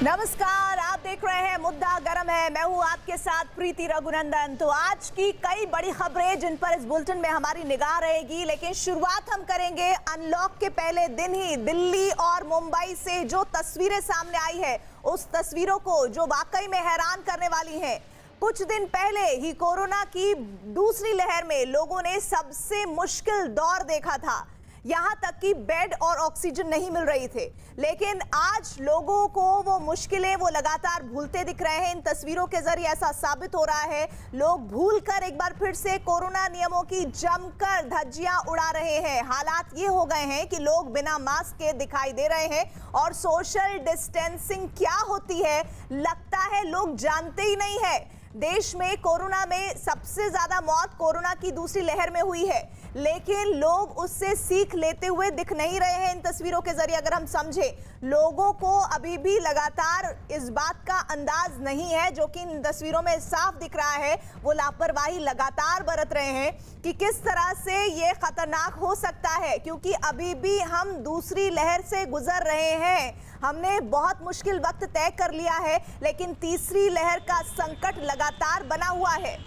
नमस्कार, आप देख रहे हैं मुद्दा गरम है। मैं हूं आपके साथ प्रीति रघुनंदन। तो आज की कई बड़ी खबरें जिन पर इस बुलेटिन में हमारी निगाह रहेगी, लेकिन शुरुआत हम करेंगे अनलॉक के पहले दिन ही दिल्ली और मुंबई से जो तस्वीरें सामने आई है, उस तस्वीरों को जो वाकई में हैरान करने वाली हैं। कुछ दिन पहले ही कोरोना की दूसरी लहर में लोगों ने सबसे मुश्किल दौर देखा था, यहां तक कि बेड और ऑक्सीजन नहीं मिल रही थे। लेकिन आज लोगों को वो मुश्किलें वो लगातार भूलते दिख रहे हैं। इन तस्वीरों के जरिए ऐसा साबित हो रहा है, लोग भूलकर एक बार फिर से कोरोना नियमों की जमकर धज्जियां उड़ा रहे हैं। हालात ये हो गए हैं कि लोग बिना मास्क के दिखाई दे रहे हैं और सोशल डिस्टेंसिंग क्या होती है लगता है लोग जानते ही नहीं है। देश में कोरोना में सबसे ज्यादा मौत कोरोना की दूसरी लहर में हुई है, लेकिन लोग उससे सीख लेते हुए दिख नहीं रहे हैं। इन तस्वीरों के जरिए अगर हम समझे, लोगों को अभी भी लगातार इस बात का अंदाज नहीं है, जो कि इन तस्वीरों में साफ दिख रहा है। वो लापरवाही लगातार बरत रहे हैं कि किस तरह से ये खतरनाक हो सकता है, क्योंकि अभी भी हम दूसरी लहर से गुजर रहे हैं। हमने बहुत मुश्किल वक्त तय कर लिया है, लेकिन तीसरी लहर का संकट लगातार बना हुआ है।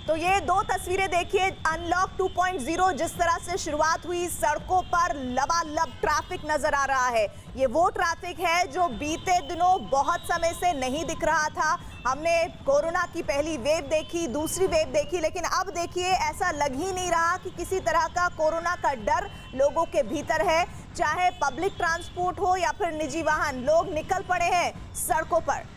तो ये दो तस्वीरें देखिए, अनलॉक 2.0 जिस तरह से शुरुआत हुई, सड़कों पर लबालब ट्रैफिक नजर आ रहा है। ये वो ट्रैफिक है जो बीते दिनों बहुत समय से नहीं दिख रहा था। हमने कोरोना की पहली वेव देखी, दूसरी वेव देखी, लेकिन अब देखिए ऐसा लग ही नहीं रहा कि किसी तरह का कोरोना का डर लोगों के भीतर है। चाहे पब्लिक ट्रांसपोर्ट हो या फिर निजी वाहन, लोग निकल पड़े हैं सड़कों पर।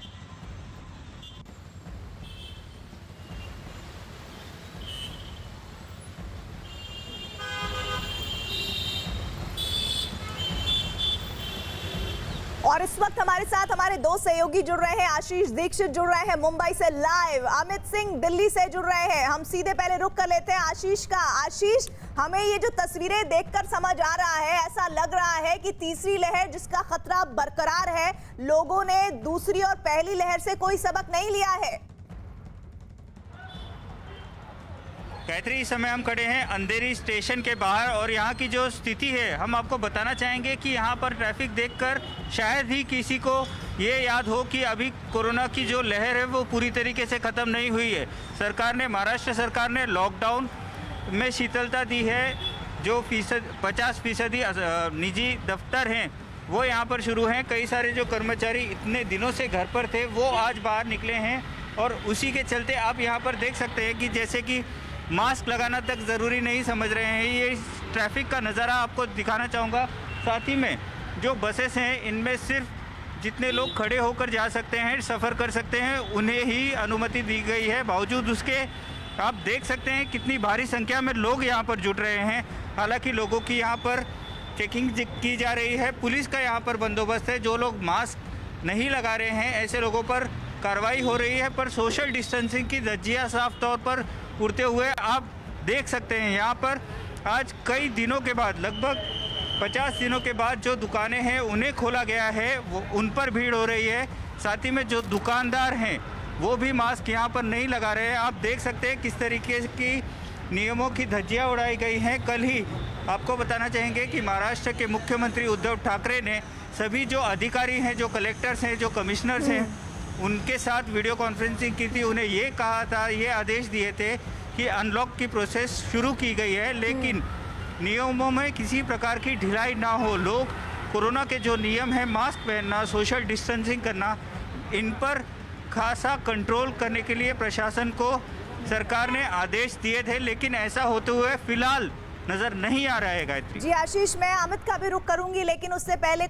और इस वक्त हमारे साथ हमारे दो सहयोगी जुड़ रहे हैं। आशीष दीक्षित जुड़ रहे हैं मुंबई से लाइव, अमित सिंह दिल्ली से जुड़ रहे हैं। हम सीधे पहले रुख कर लेते हैं आशीष का। आशीष, हमें ये जो तस्वीरें देखकर समझ आ रहा है, ऐसा लग रहा है कि तीसरी लहर जिसका खतरा बरकरार है, लोगों ने दूसरी और पहली लहर से कोई सबक नहीं लिया है। गायत्री, इस समय हम खड़े हैं अंधेरी स्टेशन के बाहर और यहाँ की जो स्थिति है हम आपको बताना चाहेंगे कि यहाँ पर ट्रैफिक देखकर शायद ही किसी को ये याद हो कि अभी कोरोना की जो लहर है वो पूरी तरीके से ख़त्म नहीं हुई है। सरकार ने, महाराष्ट्र सरकार ने लॉकडाउन में शीतलता दी है। जो 50% निजी दफ्तर हैं वो यहाँ पर शुरू हैं। कई सारे जो कर्मचारी इतने दिनों से घर पर थे वो आज बाहर निकले हैं और उसी के चलते आप यहाँ पर देख सकते हैं कि जैसे कि मास्क लगाना तक ज़रूरी नहीं समझ रहे हैं। ये ट्रैफिक का नज़ारा आपको दिखाना चाहूँगा। साथ ही में जो बसेस हैं इनमें सिर्फ जितने लोग खड़े होकर जा सकते हैं, सफ़र कर सकते हैं, उन्हें ही अनुमति दी गई है। बावजूद उसके आप देख सकते हैं कितनी भारी संख्या में लोग यहाँ पर जुट रहे हैं। हालांकि लोगों की यहाँ पर चेकिंग की जा रही है, पुलिस का यहाँ पर बंदोबस्त है। जो लोग मास्क नहीं लगा रहे हैं ऐसे लोगों पर कार्रवाई हो रही है, पर सोशल डिस्टेंसिंग की धज्जियाँ साफ तौर पर उड़ते हुए आप देख सकते हैं। यहाँ पर आज कई दिनों के बाद, लगभग 50 दिनों के बाद जो दुकानें हैं उन्हें खोला गया है, वो उन पर भीड़ हो रही है। साथ ही में जो दुकानदार हैं वो भी मास्क यहाँ पर नहीं लगा रहे हैं। आप देख सकते हैं किस तरीके की नियमों की धज्जियाँ उड़ाई गई हैं। कल ही आपको बताना चाहेंगे कि महाराष्ट्र के मुख्यमंत्री उद्धव ठाकरे ने सभी जो अधिकारी हैं, जो कलेक्टर्स हैं, जो कमिश्नर्स हैं, उनके साथ वीडियो कॉन्फ्रेंसिंग की थी। उन्हें ये कहा था, ये आदेश दिए थे कि अनलॉक की प्रोसेस शुरू की गई है, लेकिन नियमों में किसी प्रकार की ढिलाई ना हो। लोग कोरोना के जो नियम हैं, मास्क पहनना, सोशल डिस्टेंसिंग करना, इन पर खासा कंट्रोल करने के लिए प्रशासन को सरकार ने आदेश दिए थे, लेकिन ऐसा होते हुए फिलहाल नज़र नहीं आ रहा है। गायत्री जी आशीष, मैं अमित का भी रुख करूंगी, लेकिन उससे पहले कुछ